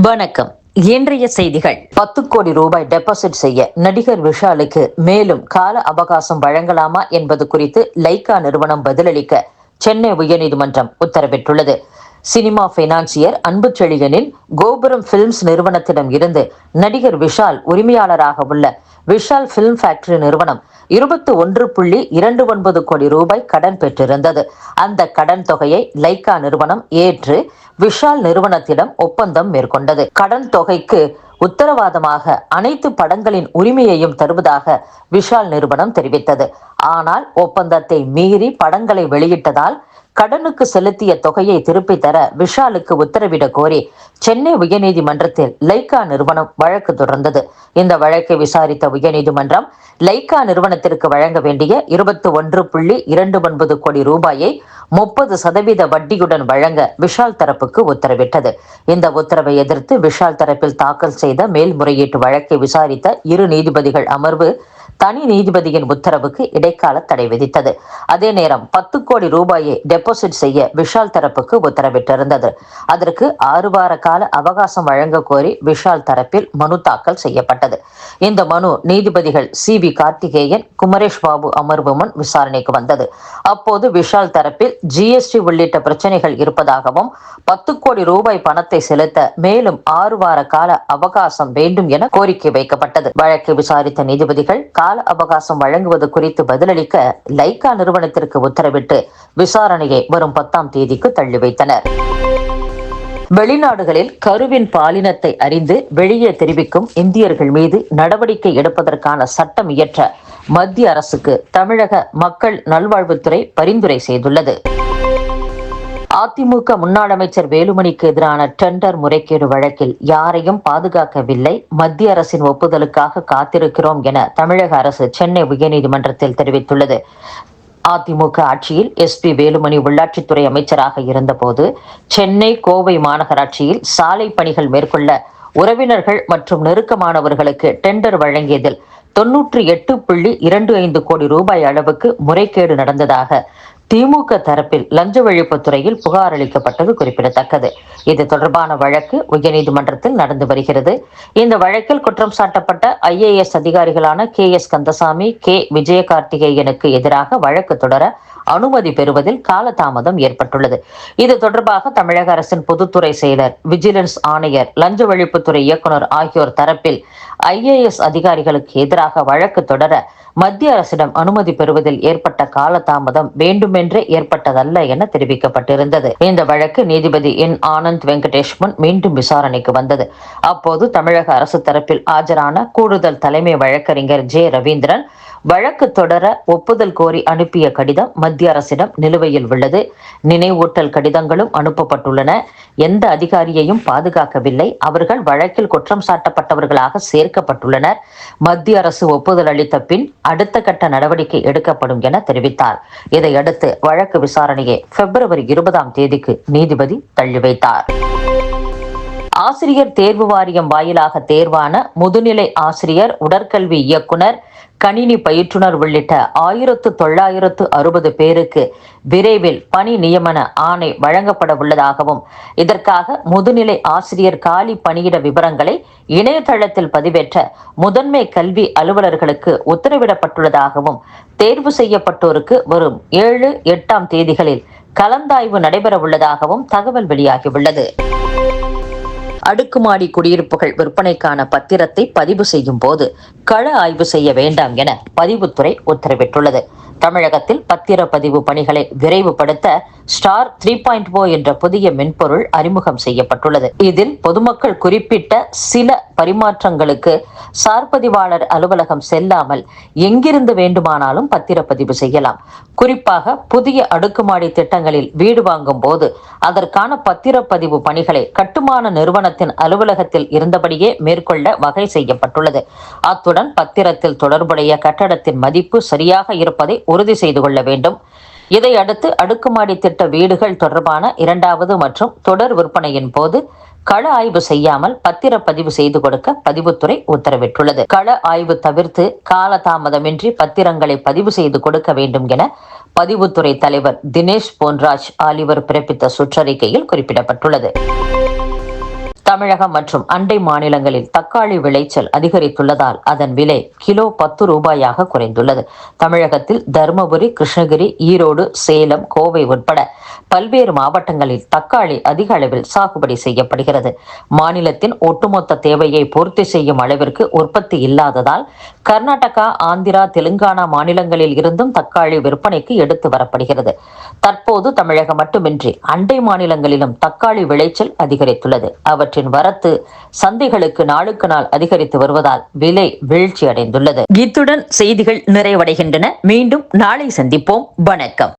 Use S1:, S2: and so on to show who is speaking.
S1: வணக்கம். இன்றைய செய்திகள். 10 கோடி ரூபாய் டெபாசிட் செய்ய நடிகர் விஷாலுக்கு மேலும் கால அவகாசம் வழங்கலாமா என்பது குறித்து லைகா நிறுவனம் பதிலளிக்க சென்னை உயர்நீதிமன்றம் உத்தரவிட்டுள்ளது. சினிமா பைனான்சியர் அன்புச்செழியனின் கோபுரம் பிலிம்ஸ் நிறுவனத்திடம் இருந்து நடிகர் விஷால் உரிமையாளராக உள்ள விஷால் பிலிம் ஃபேக்டரி நிறுவனம் 21.29 கோடி ரூபாய் கடன் பெற்றிருந்தது. அந்த கடன் தொகையை லைகா நிறுவனம் ஏற்று விஷால் நிறுவனத்திடம் ஒப்பந்தம் மேற்கொண்டது. கடன் தொகைக்கு உத்தரவாதமாக அனைத்து படங்களின் உரிமையையும் தருவதாக விஷால் நிறுவனம் தெரிவித்தது. ஆனால் ஒப்பந்தத்தை மீறி படங்களை வெளியிட்டதால் கடனுக்கு செலுத்திய தொகையை திருப்பி தர விஷாலுக்கு உத்தரவிட கோரி சென்னை உயர்நீதிமன்றத்தில் லைகா நிறுவனம் வழக்கு தொடர்ந்தது. இந்த வழக்கை விசாரித்த உயர்நீதிமன்றம் லைகா நிறுவனத்திற்கு வழங்க வேண்டிய 21.29 கோடி ரூபாயை 30% வட்டியுடன் வழங்க விஷால் தரப்புக்கு உத்தரவிட்டது. இந்த உத்தரவை எதிர்த்து விஷால் தரப்பில் தாக்கல் செய்த மேல்முறையீட்டு வழக்கை விசாரித்த இரு நீதிபதிகள் அமர்வு தனி நீதிபதியின் உத்தரவுக்கு இடைக்கால தடை விதித்தது. அதே நேரம் 10 கோடி ரூபாயை டெபாசிட் செய்ய விஷால் தரப்புக்கு உத்தரவிட்டிருந்தது. அதற்கு 6 வார கால அவகாசம் வழங்க கோரி விஷால் தரப்பில் மனு தாக்கல் செய்யப்பட்டது. இந்த மனு நீதிபதிகள் சி.வி. கார்த்திகேயன், குமரேஷ் பாபு அமர்வு முன் விசாரணைக்கு வந்தது. அப்போது விஷால் தரப்பில் ஜிஎஸ்டி உள்ளிட்ட பிரச்சனைகள் இருப்பதாகவும் 10 கோடி ரூபாய் பணத்தை செலுத்த மேலும் 6 வார கால அவகாசம் வேண்டும் என கோரிக்கை வைக்கப்பட்டது. வழக்கை விசாரித்த நீதிபதிகள் கால அவகாசம் வழங்குவது குறித்து பதிலளிக்க லைகா நிறுவனத்திற்கு உத்தரவிட்டு விசாரணையை வரும் 10ஆம் தேதிக்கு தள்ளி வைத்தனர். வெளிநாடுகளில் கருவின் பாலினத்தை அறிந்து வெளியே தெரிவிக்கும் இந்தியர்கள் மீது நடவடிக்கை எடுப்பதற்கான சட்டம் இயற்ற மத்திய அரசுக்கு தமிழக மக்கள் நல்வாழ்வுத்துறை பரிந்துரை செய்துள்ளது. அதிமுக முன்னாள் அமைச்சர் வேலுமணிக்கு எதிரான டெண்டர் முறைகேடு வழக்கில் யாரையும் பாதுகாக்கவில்லை, மத்திய அரசின் ஒப்புதலுக்காக காத்திருக்கிறோம் என தமிழக அரசு சென்னை உயர்நீதிமன்றத்தில் தெரிவித்துள்ளது. அதிமுக ஆட்சியில் எஸ்.பி. வேலுமணி உள்ளாட்சித்துறை அமைச்சராக இருந்தபோது சென்னை, கோவை மாநகராட்சியில் சாலை பணிகள் மேற்கொள்ள உறவினர்கள் மற்றும் நெருக்கமானவர்களுக்கு டெண்டர் வழங்கியதில் 98.25 கோடி ரூபாய் அளவுக்கு முறைகேடு நடந்ததாக திமுக தரப்பில் லஞ்ச ஒழிப்புத்துறையில் புகார் அளிக்கப்பட்டது குறிப்பிடத்தக்கது. இது தொடர்பான வழக்கு உயர்நீதிமன்றத்தில் நடந்து வருகிறது. இந்த வழக்கில் குற்றம் சாட்டப்பட்ட IAS அதிகாரிகளான KS கந்தசாமி, K விஜயகார்த்திகேயனுக்கு எதிராக வழக்கு தொடர அனுமதி பெறுவதில் காலதாமதம் ஏற்பட்டுள்ளது. இது தொடர்பாக தமிழக அரசின் பொதுத்துறை செயலர், விஜிலன்ஸ் ஆணையர், லஞ்ச ஒழிப்புத்துறை இயக்குநர் ஆகியோர் தரப்பில் IAS அதிகாரிகளுக்கு எதிராக வழக்கு தொடர மத்திய அரசிடம் அனுமதி பெறுவதில் ஏற்பட்ட காலதாமதம் வேண்டுமென்றே ஏற்பட்டதல்ல என தெரிவிக்கப்பட்டிருந்தது. இந்த வழக்கு நீதிபதி N. ஆனந்த் வெங்கடேஷ் முன் மீண்டும் விசாரணைக்கு வந்தது. அப்போது தமிழக அரசு தரப்பில் ஆஜரான கூடுதல் தலைமை வழக்கறிஞர் J. ரவீந்திரன் வழக்கு தொடர ஒப்புதல் கோரி அனுப்பிய கடிதம் மத்திய அரசிடம் நிலுவையில் உள்ளது. நினைவூட்டல் கடிதங்களும் அனுப்பப்பட்டுள்ளன. எந்த அதிகாரியையும் பாதுகாக்கவில்லை. அவர்கள் வழக்கில் குற்றம் சாட்டப்பட்டவர்களாக சேர்க்கப்பட்டுள்ளனர். மத்திய அரசு ஒப்புதல் அளித்த பின் அடுத்த கட்ட நடவடிக்கை எடுக்கப்படும் என தெரிவித்தார். இதையடுத்து வழக்கு விசாரணையை February 20ஆம் தேதிக்கு நீதிபதி தள்ளி வைத்தார். ஆசிரியர் தேர்வு வாரியம் வாயிலாக தேர்வான முதுநிலை ஆசிரியர், உடற்கல்வி இயக்குனர், கணினி பயிற்றுனர் உள்ளிட்ட 1960 பேருக்கு விரைவில் பணி நியமன ஆணை வழங்கப்பட உள்ளதாகவும், இதற்காக முதுநிலை ஆசிரியர் காலி பணியிட விவரங்களை இணையதளத்தில் பதிவேற்ற முதன்மை கல்வி அலுவலர்களுக்கு உத்தரவிடப்பட்டுள்ளதாகவும், தேர்வு செய்யப்பட்டோருக்கு வரும் 7, 8ஆம் தேதிகளில் கலந்தாய்வு நடைபெற உள்ளதாகவும் தகவல் வெளியாகியுள்ளது. அடுக்குமாடி குடியிருப்புகள் விற்பனைக்கான பத்திரத்தை பதிவு செய்யும் போது கள ஆய்வு செய்ய வேண்டாம் என பதிவுத்துறை உத்தரவிட்டுள்ளது. தமிழகத்தில் பத்திரப்பதிவு பணிகளை விரைவுபடுத்த ஸ்டார் 3.0 என்ற புதிய மென்பொருள் அறிமுகம் செய்யப்பட்டுள்ளது. இதில் பொதுமக்கள் குறிப்பிட்ட சில பரிமாற்றங்களுக்கு சார்பதிவாளர் அலுவலகம் செல்லாமல் எங்கிருந்து வேண்டுமானாலும் பத்திரப்பதிவு செய்யலாம். குறிப்பாக புதிய அடுக்குமாடி திட்டங்களில் வீடு வாங்கும் போது அதற்கான பத்திரப்பதிவு பணிகளை கட்டுமான நிறுவனத்தின் அலுவலகத்தில் இருந்தபடியே மேற்கொள்ள வகை செய்யப்பட்டுள்ளது. அத்துடன் பத்திரத்தில் தொடர்புடைய கட்டடத்தின் மதிப்பு சரியாக இருப்பதை உறுதி செய்து கொள்ள வேண்டும். இதையடுத்து அடுக்குமாடி திட்ட வீடுகள் தொடர்பான 2வது மற்றும் தொடர் விற்பனையின் போது கள ஆய்வு செய்யாமல் பத்திரப்பதிவு செய்து கொடுக்க பதிவுத்துறை உத்தரவிட்டுள்ளது. கள ஆய்வு தவிர்த்து காலதாமதமின்றி பத்திரங்களை பதிவு செய்து கொடுக்க வேண்டும் என பதிவுத்துறை தலைவர் தினேஷ் பொன்ராஜ் ஆலிவர் பிறப்பித்த சுற்றறிக்கையில் குறிப்பிடப்பட்டுள்ளது. தமிழகம் மற்றும் அண்டை மாநிலங்களில் தக்காளி விளைச்சல் அதிகரித்துள்ளதால் அதன் விலை கிலோ 10 ரூபாயாக குறைந்துள்ளது. தமிழகத்தில் தருமபுரி, கிருஷ்ணகிரி, ஈரோடு, சேலம், கோவை உட்பட பல்வேறு மாவட்டங்களில் தக்காளி அதிக அளவில் சாகுபடி செய்யப்படுகிறது. மாநிலத்தின் ஒட்டுமொத்த தேவையை பூர்த்தி செய்யும் அளவிற்கு உற்பத்தி இல்லாததால் கர்நாடகா, ஆந்திரா, தெலுங்கானா மாநிலங்களில் இருந்தும் தக்காளி விற்பனைக்கு எடுத்து வரப்படுகிறது. தற்போது தமிழகம் மட்டுமின்றி அண்டை மாநிலங்களிலும் தக்காளி விளைச்சல் அதிகரித்துள்ளது. அவற்றின் வரத்து சந்தைகளுக்கு நாளுக்கு நாள் அதிகரித்து வருவதால் விலை வீழ்ச்சி அடைந்துள்ளது. இத்துடன் செய்திகள் நிறைவடைகின்றன. மீண்டும் நாளை சந்திப்போம். வணக்கம்.